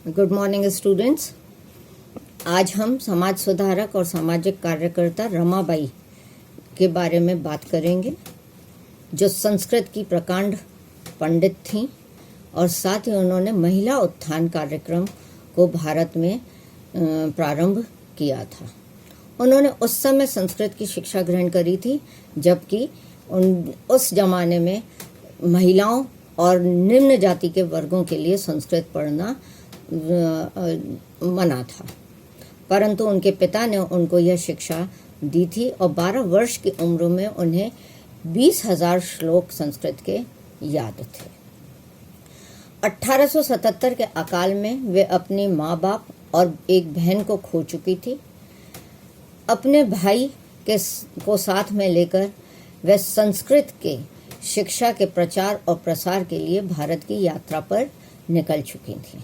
Good morning students. आज हम समाज सुधारक और सामाजिक कार्यकर्ता रमाबाई के बारे में बात करेंगे, जो संस्कृत की प्रकांड पंडित थीं और साथ ही उन्होंने महिला उत्थान कार्यक्रम को भारत में प्रारंभ किया था। उन्होंने उस समय संस्कृत की शिक्षा ग्रहण करी थी, जबकि उस जमाने में महिलाओं और निम्न जाति के वर्गों के लिए संस्कृत पढ़ना मना था, परंतु उनके पिता ने उनको यह शिक्षा दी थी और 12 वर्ष की उम्र में उन्हें 20,000 श्लोक संस्कृत के याद थे। 1877 के अकाल में वे अपनी माँ बाप और एक बहन को खो चुकी थी। अपने भाई को साथ में लेकर वे संस्कृत के शिक्षा के प्रचार और प्रसार के लिए भारत की यात्रा पर निकल चुकी थीं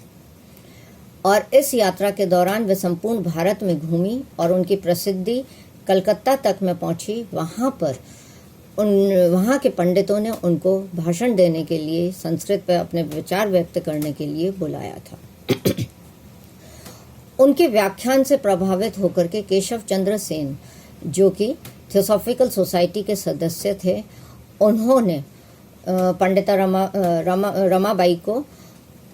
और इस यात्रा के दौरान वे संपूर्ण भारत में घूमी और उनकी प्रसिद्धि कलकत्ता तक में पहुंची। वहाँ के पंडितों ने उनको भाषण देने के लिए, संस्कृत पर अपने विचार व्यक्त करने के लिए बुलाया था। उनके व्याख्यान से प्रभावित होकर के केशव चंद्र सेन, जो कि थियोसॉफिकल सोसाइटी के सदस्य थे, उन्होंने पंडिता रमाबाई को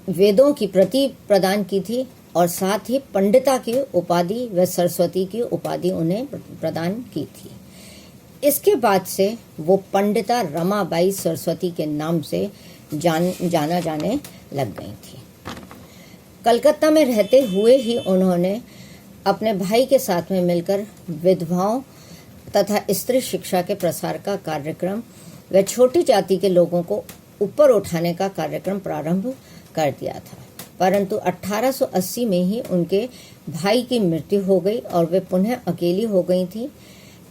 वेदों की प्रति प्रदान की थी और साथ ही पंडिता की उपाधि व सरस्वती की उपाधि उन्हें प्रदान की थी। इसके बाद से वो पंडिता रमाबाई सरस्वती के नाम से जाना जाने लग गई थी। कलकत्ता में रहते हुए ही उन्होंने अपने भाई के साथ में मिलकर विधवाओं तथा स्त्री शिक्षा के प्रसार का कार्यक्रम व छोटी जाति के लोगों को ऊपर उठाने का कार्यक्रम प्रारंभ कर दिया था, परंतु 1880 में ही उनके भाई की मृत्यु हो गई और वे पुनः अकेली हो गई थी।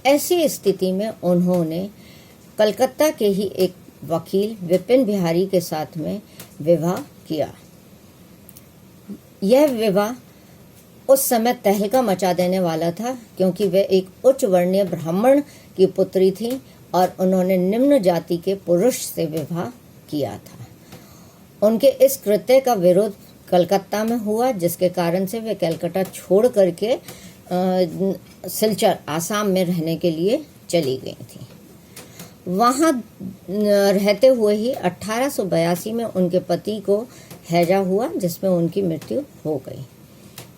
ऐसी स्थिति में उन्होंने कलकत्ता के ही एक वकील विपिन बिहारी के साथ में विवाह किया। यह विवाह उस समय तहलका मचा देने वाला था, क्योंकि वे एक उच्च वर्णीय ब्राह्मण की पुत्री थी और उन्होंने निम्न जाति के पुरुष से विवाह किया था। उनके इस कृत्य का विरोध कलकत्ता में हुआ, जिसके कारण से वे कलकत्ता छोड़ करके सिलचर आसाम में रहने के लिए चली गई थी। वहाँ रहते हुए ही 1882 में उनके पति को हैजा हुआ, जिसमें उनकी मृत्यु हो गई।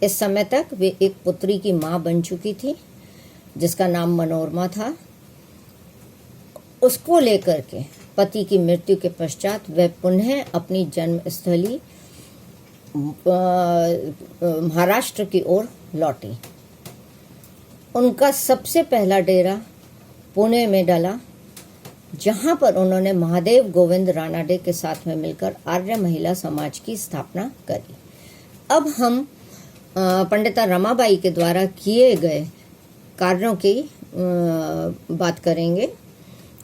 इस समय तक वे एक पुत्री की माँ बन चुकी थी, जिसका नाम मनोरमा था। उसको लेकर के पति की मृत्यु के पश्चात वह पुनः अपनी जन्मस्थली महाराष्ट्र की ओर लौटी। उनका सबसे पहला डेरा पुणे में डला, जहां पर उन्होंने महादेव गोविंद रानाडे के साथ में मिलकर आर्य महिला समाज की स्थापना करी। अब हम पंडिता रमाबाई के द्वारा किए गए कार्यों की बात करेंगे।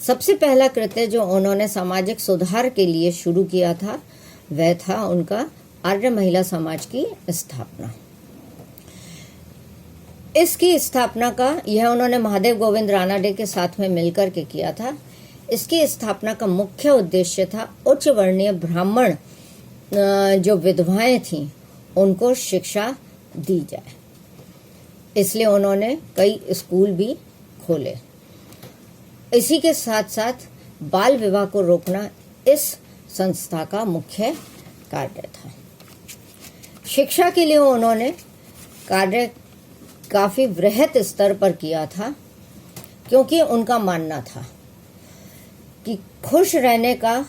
सबसे पहला कृत्य जो उन्होंने सामाजिक सुधार के लिए शुरू किया था, वह था उनका आर्य महिला समाज की स्थापना। इसकी स्थापना का यह उन्होंने महादेव गोविंद रानाडे के साथ में मिलकर के किया था। इसकी स्थापना का मुख्य उद्देश्य था उच्च वर्णीय ब्राह्मण जो विधवाएं थीं, उनको शिक्षा दी जाए। इसलिए उन्होंने कई स्कूल भी खोले। इसी के साथ साथ बाल विवाह को रोकना इस संस्था का मुख्य कार्य था। शिक्षा के लिए उन्होंने कार्य काफी वृहत स्तर पर किया था, क्योंकि उनका मानना था कि खुश रहने का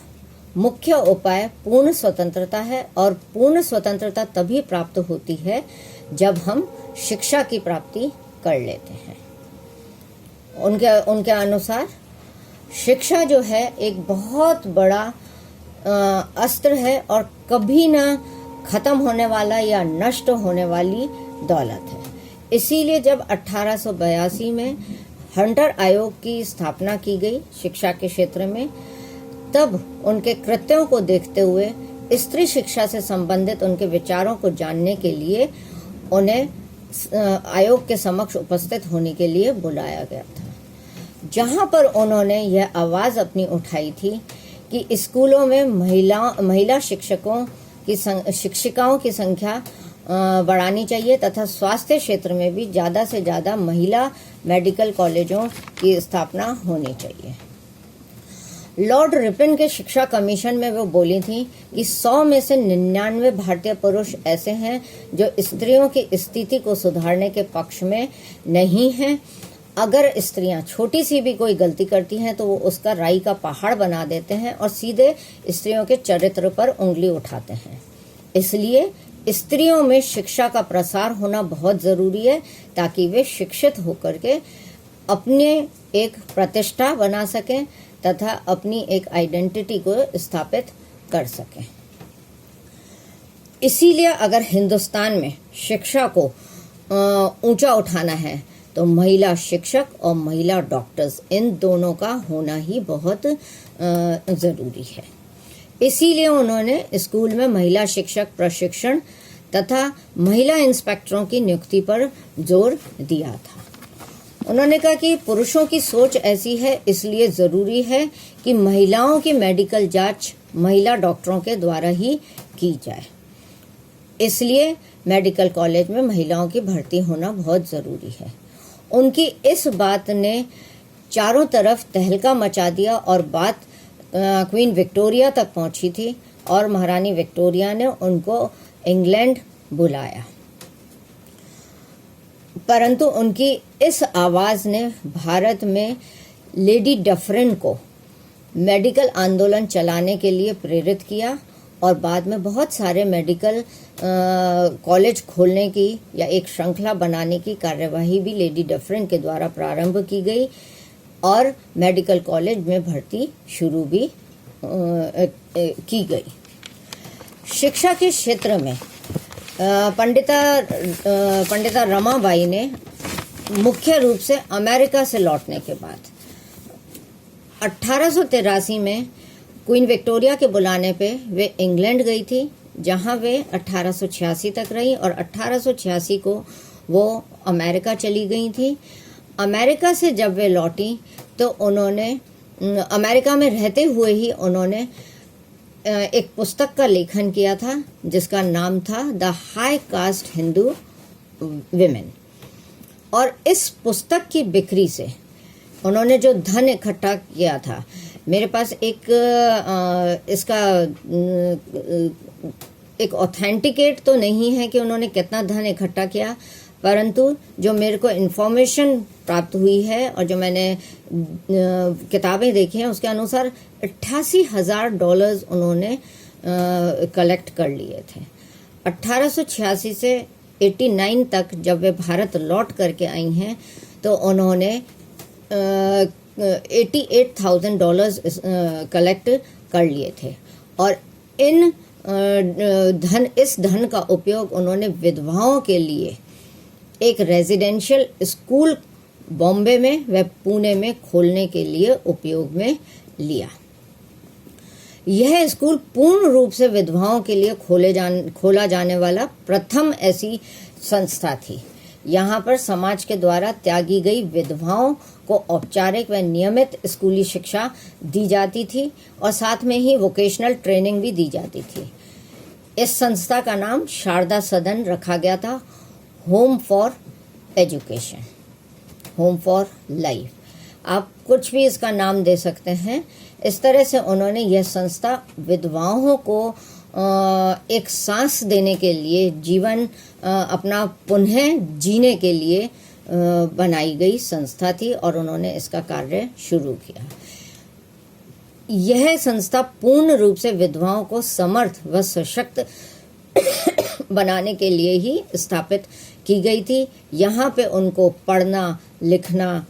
मुख्य उपाय पूर्ण स्वतंत्रता है और पूर्ण स्वतंत्रता तभी प्राप्त होती है जब हम शिक्षा की प्राप्ति कर लेते हैं। उनके अनुसार शिक्षा जो है एक बहुत बड़ा अस्त्र है और कभी ना खत्म होने वाला या नष्ट होने वाली दौलत है। इसीलिए जब 1882 में हंटर आयोग की स्थापना की गई शिक्षा के क्षेत्र में, तब उनके कृत्यों को देखते हुए स्त्री शिक्षा से संबंधित उनके विचारों को जानने के लिए उन्हें आयोग के समक्ष उपस्थित होने के लिए बुलाया गया था, जहां पर उन्होंने यह आवाज अपनी उठाई थी कि स्कूलों में महिला शिक्षकों कि शिक्षिकाओं की संख्या बढ़ानी चाहिए तथा स्वास्थ्य क्षेत्र में भी ज़्यादा से ज़्यादा महिला मेडिकल कॉलेजों की स्थापना होनी चाहिए। लॉर्ड रिपन के शिक्षा कमीशन में वो बोली थी कि 100 में से 99 भारतीय पुरुष ऐसे हैं जो स्त्रियों की स्थिति को सुधारने के पक्ष में नहीं हैं। अगर स्त्रियां छोटी सी भी कोई गलती करती हैं तो वो उसका राई का पहाड़ बना देते हैं और सीधे स्त्रियों के चरित्र पर उंगली उठाते हैं। इसलिए स्त्रियों में शिक्षा का प्रसार होना बहुत जरूरी है ताकि वे शिक्षित होकर के अपने एक प्रतिष्ठा बना सकें तथा अपनी एक आइडेंटिटी को स्थापित कर सकें। इसीलिए अगर हिंदुस्तान में शिक्षा को ऊंचा उठाना है तो महिला शिक्षक और महिला डॉक्टर्स इन दोनों का होना ही बहुत जरूरी है। इसीलिए उन्होंने स्कूल में महिला शिक्षक प्रशिक्षण तथा महिला इंस्पेक्टरों की नियुक्ति पर जोर दिया था। उन्होंने कहा कि पुरुषों की सोच ऐसी है, इसलिए जरूरी है कि महिलाओं की मेडिकल जांच महिला डॉक्टरों के द्वारा ही की जाए। इसलिए मेडिकल कॉलेज में महिलाओं की भर्ती होना बहुत जरूरी है। उनकी इस बात ने चारों तरफ तहलका मचा दिया और बात क्वीन विक्टोरिया तक पहुंची थी और महारानी विक्टोरिया ने उनको इंग्लैंड बुलाया, परंतु उनकी इस आवाज ने भारत में लेडी डफरिन को मेडिकल आंदोलन चलाने के लिए प्रेरित किया और बाद में बहुत सारे मेडिकल कॉलेज खोलने की या एक श्रृंखला बनाने की कार्यवाही भी लेडी डफरिन के द्वारा प्रारंभ की गई और मेडिकल कॉलेज में भर्ती शुरू भी की गई। शिक्षा के क्षेत्र में पंडिता रमाबाई ने मुख्य रूप से अमेरिका से लौटने के बाद 1883 में क्वीन विक्टोरिया के बुलाने पे वे इंग्लैंड गई थी, जहां वे 1886 तक रही और 1886 को वो अमेरिका चली गई थी। अमेरिका से जब वे लौटी तो उन्होंने अमेरिका में रहते हुए ही उन्होंने एक पुस्तक का लेखन किया था जिसका नाम था the high cast Hindu women, और इस पुस्तक की बिक्री से उन्होंने जो धन इकट्ठा किया था, मेरे पास इसका एक ऑथेंटिकेट तो नहीं है कि उन्होंने कितना धन इकट्ठा किया, परंतु जो मेरे को इन्फॉर्मेशन प्राप्त हुई है और जो मैंने किताबें देखी हैं उसके अनुसार $88,000 उन्होंने कलेक्ट कर लिए थे। 1886 से 89 तक जब वे भारत लौट करके आई हैं तो उन्होंने $88,000 कलेक्ट कर लिए थे और इस धन का उपयोग उन्होंने विधवाओं के लिए एक रेजिडेंशियल स्कूल बॉम्बे में व पुणे में खोलने के लिए उपयोग में लिया। यह स्कूल पूर्ण रूप से विधवाओं के लिए खोला जाने वाला प्रथम ऐसी संस्था थी। यहाँ पर समाज के द्वारा त्यागी गई विधवाओं को औपचारिक व नियमित स्कूली शिक्षा दी जाती थी और साथ में ही वोकेशनल ट्रेनिंग भी दी जाती थी। इस संस्था का नाम शारदा सदन रखा गया था, home for education, home for life, आप कुछ भी इसका नाम दे सकते हैं। इस तरह से उन्होंने यह संस्था विधवाओं को एक सांस देने के लिए, जीवन अपना पुनः जीने के लिए बनाई गई संस्था थी और उन्होंने इसका कार्य शुरू किया। यह संस्था पूर्ण रूप से विधवाओं को समर्थ व सशक्त बनाने के लिए ही स्थापित की गई थी। यहाँ पे उनको पढ़ना, लिखना,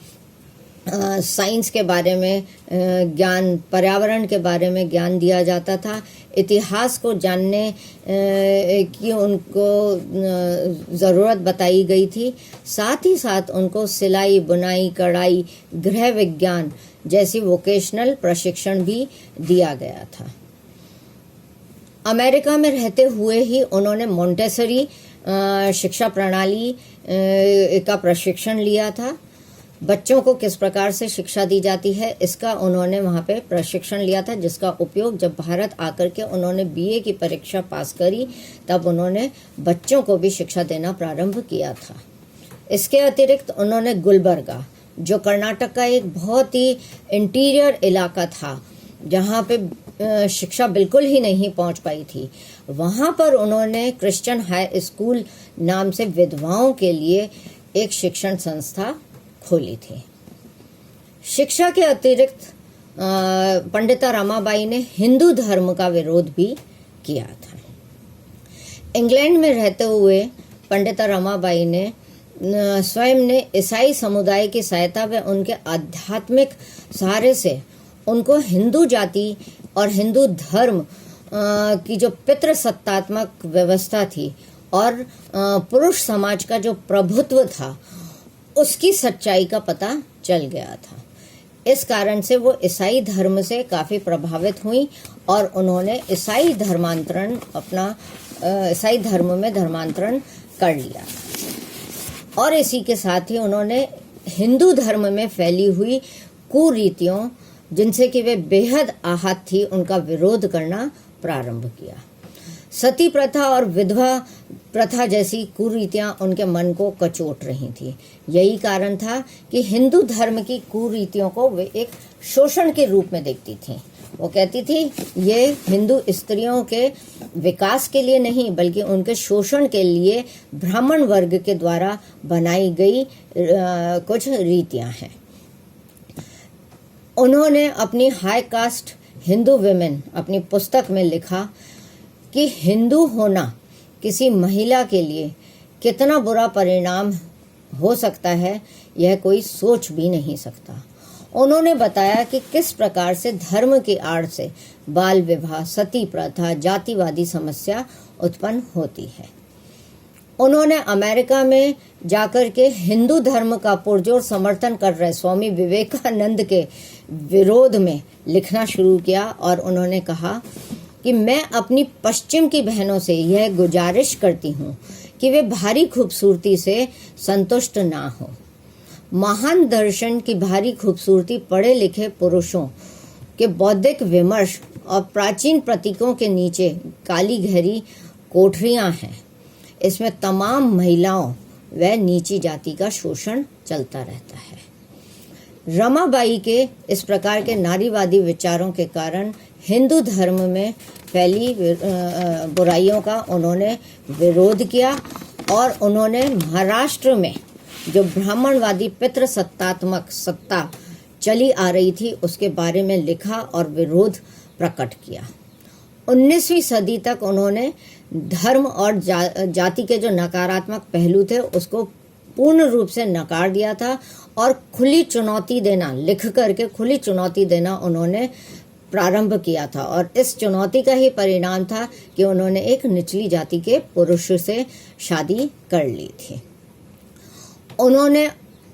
साइंस के बारे में ज्ञान, पर्यावरण के बारे में ज्ञान दिया जाता था। इतिहास को जानने की उनको ज़रूरत बताई गई थी। साथ ही साथ उनको सिलाई, बुनाई, कढ़ाई, गृह विज्ञान जैसी वोकेशनल प्रशिक्षण भी दिया गया था। अमेरिका में रहते हुए ही उन्होंने मोंटेसरी शिक्षा प्रणाली का प्रशिक्षण लिया था। बच्चों को किस प्रकार से शिक्षा दी जाती है, इसका उन्होंने वहाँ पे प्रशिक्षण लिया था, जिसका उपयोग जब भारत आकर के उन्होंने बीए की परीक्षा पास करी तब उन्होंने बच्चों को भी शिक्षा देना प्रारंभ किया था। इसके अतिरिक्त उन्होंने गुलबर्गा, जो कर्नाटक का एक बहुत ही इंटीरियर इलाका था जहाँ पे शिक्षा बिल्कुल ही नहीं पहुँच पाई थी, वहाँ पर उन्होंने क्रिश्चियन हाई स्कूल नाम से विधवाओं के लिए एक शिक्षण संस्था खोली थी। शिक्षा के अतिरिक्त पंडिता रमाबाई ने हिंदू धर्म का विरोध भी किया था। इंग्लैंड में रहते हुए पंडिता रमाबाई ने स्वयं ने ईसाई समुदाय की सहायता व उनके आध्यात्मिक सहारे से उनको हिंदू जाति और हिंदू धर्म की जो पितृसत्तात्मक व्यवस्था थी और पुरुष समाज का जो प्रभुत्व था उसकी सच्चाई का पता चल गया था। इस कारण से वो ईसाई धर्म से काफ़ी प्रभावित हुई और उन्होंने ईसाई धर्म में धर्मांतरण कर लिया और इसी के साथ ही उन्होंने हिंदू धर्म में फैली हुई कुरीतियों जिनसे कि वे बेहद आहत थी उनका विरोध करना प्रारंभ किया। सती प्रथा और विधवा प्रथा जैसी कुरीतियां उनके मन को कचोट रही थी। यही कारण था कि हिंदू धर्म की कुरीतियों को वे एक शोषण के रूप में देखती थी। वो कहती थी ये हिंदू स्त्रियों के विकास के लिए नहीं बल्कि उनके शोषण के लिए ब्राह्मण वर्ग के द्वारा बनाई गई कुछ रीतियां हैं। उन्होंने अपनी हाई कास्ट हिंदू विमेन अपनी पुस्तक में लिखा कि हिंदू होना किसी महिला के लिए कितना बुरा परिणाम हो सकता है यह कोई सोच भी नहीं सकता। उन्होंने बताया कि किस प्रकार से धर्म की आड़ से बाल विवाह, सती प्रथा, जातिवादी समस्या उत्पन्न होती है। उन्होंने अमेरिका में जाकर के हिंदू धर्म का पुरजोर समर्थन कर रहे स्वामी विवेकानंद के विरोध में लिखना शुरू किया और उन्होंने कहा कि मैं अपनी पश्चिम की बहनों से यह गुजारिश करती हूँ कि वे भारी खूबसूरती से संतुष्ट ना हो। महान दर्शन की भारी खूबसूरती पढ़े लिखे पुरुषों के बौद्धिक विमर्श और प्राचीन प्रतीकों के नीचे काली गहरी कोठरियाँ हैं। इसमें तमाम महिलाओं व नीची जाति का शोषण चलता रहता है। रमाबाई के इस प्रकार के नारीवादी विचारों के कारण हिंदू धर्म में फैली बुराइयों का उन्होंने विरोध किया और उन्होंने महाराष्ट्र में जो ब्राह्मणवादी पितृसत्तात्मक सत्ता चली आ रही थी उसके बारे में लिखा और विरोध प्रकट किया। 19वीं सदी तक उन्होंने धर्म और जाति के जो नकारात्मक पहलू थे उसको पूर्ण रूप से नकार दिया था और खुली चुनौती देना, लिख करके खुली चुनौती देना उन्होंने प्रारंभ किया था और इस चुनौती का ही परिणाम था कि उन्होंने एक निचली जाति के पुरुष से शादी कर ली थी। उन्होंने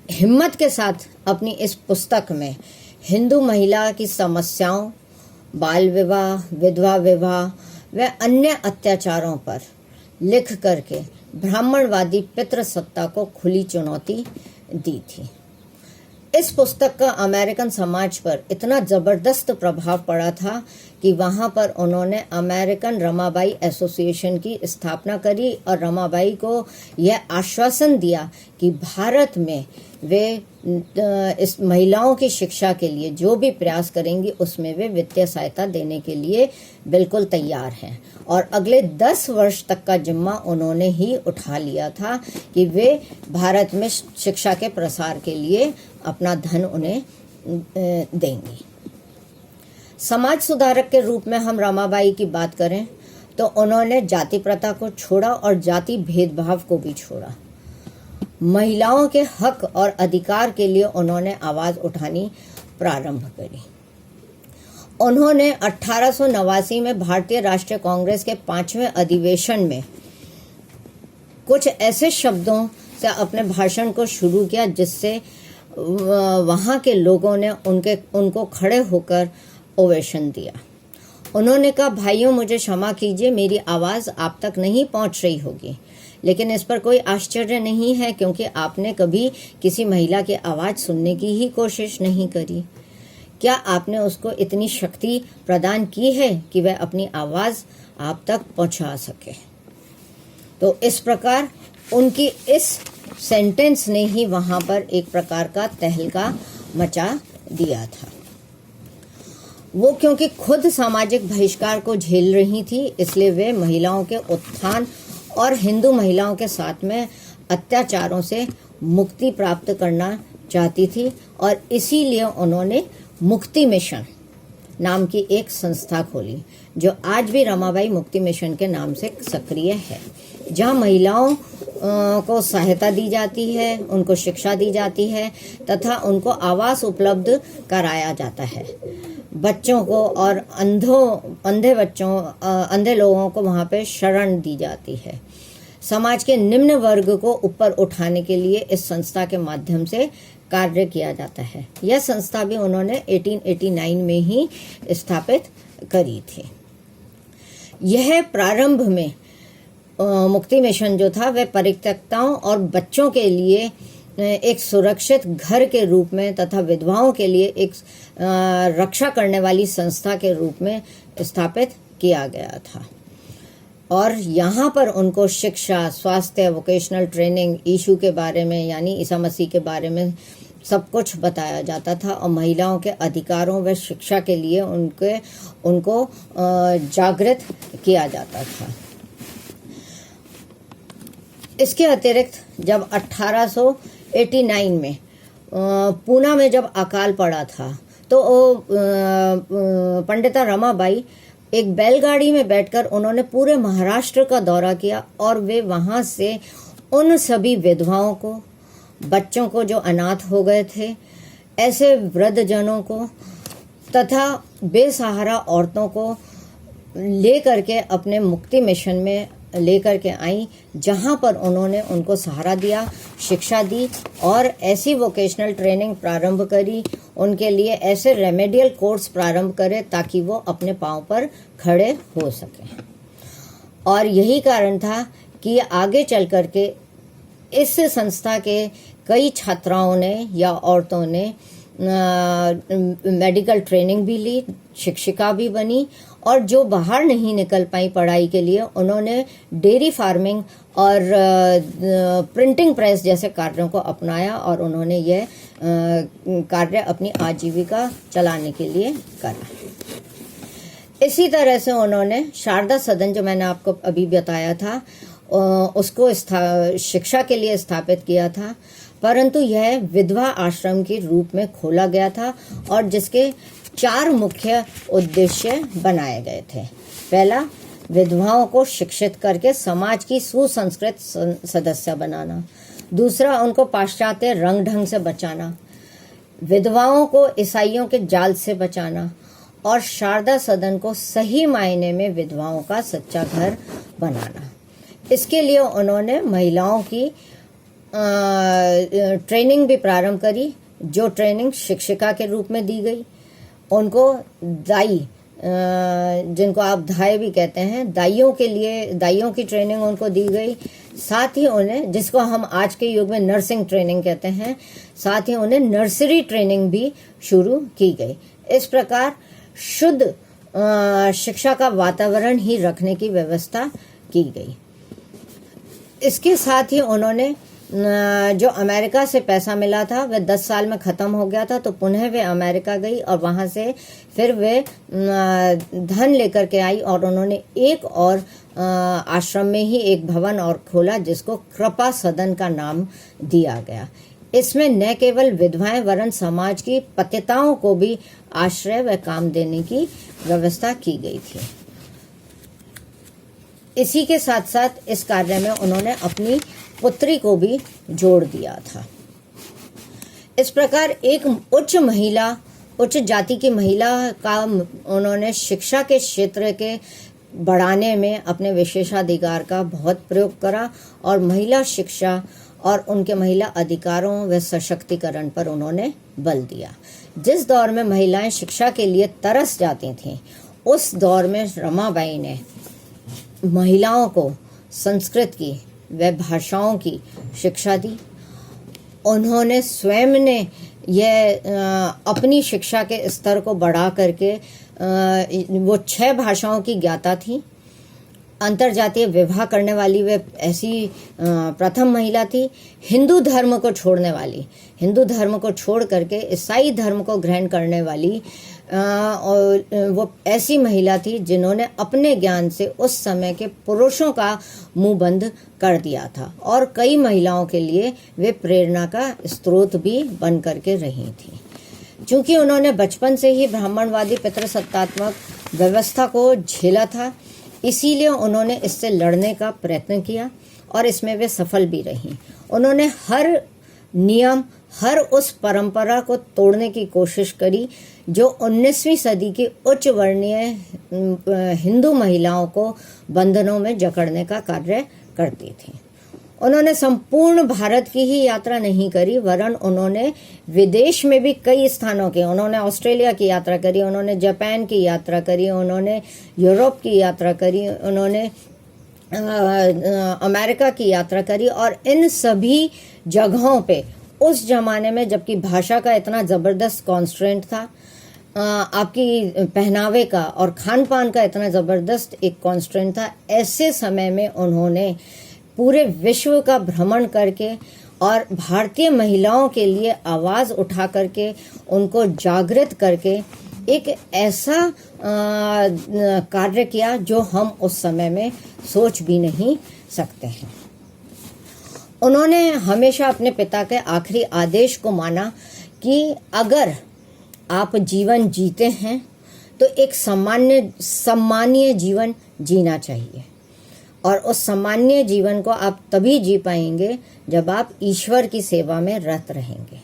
हिम्मत के साथ अपनी इस पुस्तक में हिंदू महिला की समस्याओं, बाल विवाह, विधवा विवाह व अन्य अत्याचारों पर लिख करके ब्राह्मणवादी पितृसत्ता को खुली चुनौती दी थी। इस पुस्तक का अमेरिकन समाज पर इतना ज़बरदस्त प्रभाव पड़ा था कि वहाँ पर उन्होंने अमेरिकन रमाबाई एसोसिएशन की स्थापना करी और रमाबाई को यह आश्वासन दिया कि भारत में वे इस महिलाओं की शिक्षा के लिए जो भी प्रयास करेंगी उसमें वे वित्तीय सहायता देने के लिए बिल्कुल तैयार हैं और अगले 10 वर्ष तक का जिम्मा उन्होंने ही उठा लिया था कि वे भारत में शिक्षा के प्रसार के लिए अपना धन उन्हें देंगी। समाज सुधारक के रूप में हम रमाबाई की बात करें तो उन्होंने जाति प्रथा को छोड़ा और जाति भेदभाव को भी छोड़ा। महिलाओं के हक और अधिकार के लिए उन्होंने आवाज़ उठानी प्रारंभ करी। उन्होंने 1889 में भारतीय राष्ट्रीय कांग्रेस के 5वें अधिवेशन में कुछ ऐसे शब्दों से अपने भाषण को शुरू किया जिससे वहाँ के लोगों ने उनको खड़े होकर ओवेशन दिया। उन्होंने कहा, भाइयों मुझे क्षमा कीजिए, मेरी आवाज़ आप तक नहीं पहुंच रही होगी, लेकिन इस पर कोई आश्चर्य नहीं है क्योंकि आपने कभी किसी महिला की आवाज़ सुनने की ही कोशिश नहीं करी। क्या आपने उसको इतनी शक्ति प्रदान की है कि वह अपनी आवाज़ आप तक पहुंचा सके? तो इस प्रकार उनकी इस सेंटेंस ने ही वहां पर एक प्रकार का तहलका मचा दिया था। वो क्योंकि खुद सामाजिक बहिष्कार को झेल रही थी, इसलिए वे महिलाओं के उत्थान और हिंदू महिलाओं के साथ में अत्याचारों से मुक्ति प्राप्त करना चाहती थी और इसीलिए उन्होंने मुक्ति मिशन नाम की एक संस्था खोली, जो आज भी रमाबाई मुक्ति मिशन के नाम से सक्रिय है, जहां महिलाओं को सहायता दी जाती है, उनको शिक्षा दी जाती है तथा उनको आवास उपलब्ध कराया जाता है। बच्चों को और अंधे लोगों को वहाँ पे शरण दी जाती है। समाज के निम्न वर्ग को ऊपर उठाने के लिए इस संस्था के माध्यम से कार्य किया जाता है। यह संस्था भी उन्होंने 1889 में ही स्थापित करी थी। यह प्रारंभ में मुक्ति मिशन जो था वह परित्यक्ताओं और बच्चों के लिए एक सुरक्षित घर के रूप में तथा विधवाओं के लिए एक रक्षा करने वाली संस्था के रूप में स्थापित किया गया था और यहाँ पर उनको शिक्षा, स्वास्थ्य, वोकेशनल ट्रेनिंग, यीशु के बारे में यानी ईसा मसीह के बारे में सब कुछ बताया जाता था और महिलाओं के अधिकारों व शिक्षा के लिए उनको जागृत किया जाता था। इसके अतिरिक्त जब 1889 में पूना में जब अकाल पड़ा था तो पंडिता रमाबाई एक बैलगाड़ी में बैठकर उन्होंने पूरे महाराष्ट्र का दौरा किया और वे वहाँ से उन सभी विधवाओं को, बच्चों को जो अनाथ हो गए थे, ऐसे वृद्धजनों को तथा बेसहारा औरतों को लेकर के अपने मुक्ति मिशन में लेकर के आई, जहां पर उन्होंने उनको सहारा दिया, शिक्षा दी और ऐसी वोकेशनल ट्रेनिंग प्रारंभ करी, उनके लिए ऐसे रेमेडियल कोर्स प्रारंभ करे ताकि वो अपने पांव पर खड़े हो सकें। और यही कारण था कि आगे चल करके इस संस्था के कई छात्राओं ने या औरतों ने मेडिकल ट्रेनिंग भी ली, शिक्षिका भी बनी और जो बाहर नहीं निकल पाई पढ़ाई के लिए, उन्होंने डेयरी फार्मिंग और प्रिंटिंग प्रेस जैसे कार्यों को अपनाया और उन्होंने यह कार्य अपनी आजीविका चलाने के लिए करा। इसी तरह से उन्होंने शारदा सदन, जो मैंने आपको अभी बताया था, उसको शिक्षा के लिए स्थापित किया था, परंतु यह विधवा आश्रम के रूप में खोला गया था और जिसके 4 मुख्य उद्देश्य बनाए गए थे। पहला, विधवाओं को शिक्षित करके समाज की सुसंस्कृत सदस्य बनाना। दूसरा, उनको पाश्चात्य रंग ढंग से बचाना। विधवाओं को ईसाइयों के जाल से बचाना और शारदा सदन को सही मायने में विधवाओं का सच्चा घर बनाना। इसके लिए उन्होंने महिलाओं की ट्रेनिंग भी प्रारंभ करी, जो ट्रेनिंग शिक्षिका के रूप में दी गई। उनको दाई, जिनको आप धाय भी कहते हैं, दाइयों की ट्रेनिंग उनको दी गई। साथ ही उन्हें, जिसको हम आज के युग में नर्सिंग ट्रेनिंग कहते हैं, साथ ही उन्हें नर्सरी ट्रेनिंग भी शुरू की गई। इस प्रकार शुद्ध शिक्षा का वातावरण ही रखने की व्यवस्था की गई। इसके साथ ही उन्होंने जो अमेरिका से पैसा मिला था वह 10 साल में ख़त्म हो गया था, तो पुनः वे अमेरिका गई और वहाँ से फिर वे धन लेकर के आई और उन्होंने एक और आश्रम में ही एक भवन और खोला जिसको कृपा सदन का नाम दिया गया। इसमें न केवल विधवाएं वरन समाज की पतिताओं को भी आश्रय व काम देने की व्यवस्था की गई थी। इसी के साथ साथ इस कार्य में उन्होंने अपनी पुत्री को भी जोड़ दिया था। इस प्रकार एक उच्च जाति की महिला का उन्होंने शिक्षा के क्षेत्र के बढ़ाने में अपने विशेषाधिकार का बहुत प्रयोग करा और महिला शिक्षा और उनके महिला अधिकारों व सशक्तिकरण पर उन्होंने बल दिया। जिस दौर में महिलाएं शिक्षा के लिए तरस जाती थीं, उस दौर में रमाबाई ने महिलाओं को संस्कृत की व भाषाओं की शिक्षा दी। उन्होंने स्वयं ने यह अपनी शिक्षा के स्तर को बढ़ा करके वो 6 भाषाओं की ज्ञाता थी। अंतरजातीय विवाह करने वाली वे ऐसी प्रथम महिला थी। हिंदू धर्म को छोड़ने वाली, हिंदू धर्म को छोड़ करके ईसाई धर्म को ग्रहण करने वाली और वो ऐसी महिला थी जिन्होंने अपने ज्ञान से उस समय के पुरुषों का मुंह बंद कर दिया था और कई महिलाओं के लिए वे प्रेरणा का स्रोत भी बन करके रही थी। चूंकि उन्होंने बचपन से ही ब्राह्मणवादी पितृसत्तात्मक व्यवस्था को झेला था, इसीलिए उन्होंने इससे लड़ने का प्रयत्न किया और इसमें वे सफल भी रहीं। उन्होंने हर नियम, हर उस परंपरा को तोड़ने की कोशिश करी जो 19वीं सदी की उच्च वर्णीय हिंदू महिलाओं को बंधनों में जकड़ने का कार्य करती थी। उन्होंने संपूर्ण भारत की ही यात्रा नहीं करी, वरन उन्होंने विदेश में भी कई स्थानों की, उन्होंने ऑस्ट्रेलिया की यात्रा करी, उन्होंने जापान की यात्रा करी, उन्होंने यूरोप की यात्रा करी, उन्होंने अमेरिका की यात्रा करी और इन सभी जगहों पे उस जमाने में जबकि भाषा का इतना ज़बरदस्त कॉन्स्ट्रेंट था, आपकी पहनावे का और खान पान का इतना ज़बरदस्त एक कॉन्स्ट्रेंट था, ऐसे समय में उन्होंने पूरे विश्व का भ्रमण करके और भारतीय महिलाओं के लिए आवाज़ उठा करके उनको जागृत करके एक ऐसा कार्य किया जो हम उस समय में सोच भी नहीं सकते हैं। उन्होंने हमेशा अपने पिता के आखिरी आदेश को माना कि अगर आप जीवन जीते हैं तो एक सम्मानीय जीवन जीना चाहिए और उस सामान्य जीवन को आप तभी जी पाएंगे जब आप ईश्वर की सेवा में रत रहेंगे।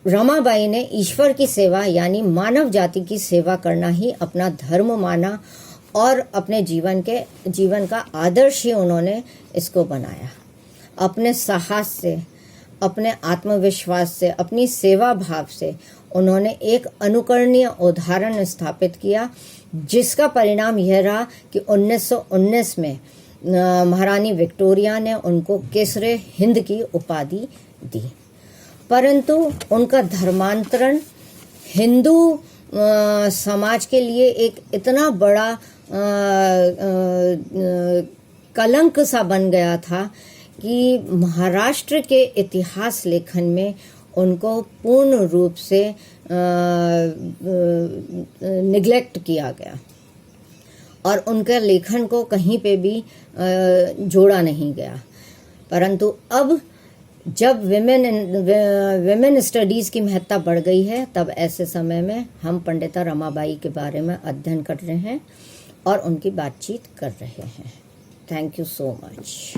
रमाबाई ने ईश्वर की सेवा यानी मानव जाति की सेवा करना ही अपना धर्म माना और अपने जीवन का आदर्श ही उन्होंने इसको बनाया। अपने साहस से, अपने आत्मविश्वास से, अपनी सेवा भाव से उन्होंने एक अनुकरणीय उदाहरण स्थापित किया, जिसका परिणाम यह रहा कि 1919 में महारानी विक्टोरिया ने उनको केसरे हिंद की उपाधि दी। परंतु उनका धर्मांतरण हिंदू समाज के लिए एक इतना बड़ा कलंक सा बन गया था कि महाराष्ट्र के इतिहास लेखन में उनको पूर्ण रूप से निग्लेक्ट किया गया और उनके लेखन को कहीं पे भी जोड़ा नहीं गया। परंतु अब जब विमेन स्टडीज़ की महत्ता बढ़ गई है, तब ऐसे समय में हम पंडिता रमाबाई के बारे में अध्ययन कर रहे हैं और उनकी बातचीत कर रहे हैं। Thank you so much.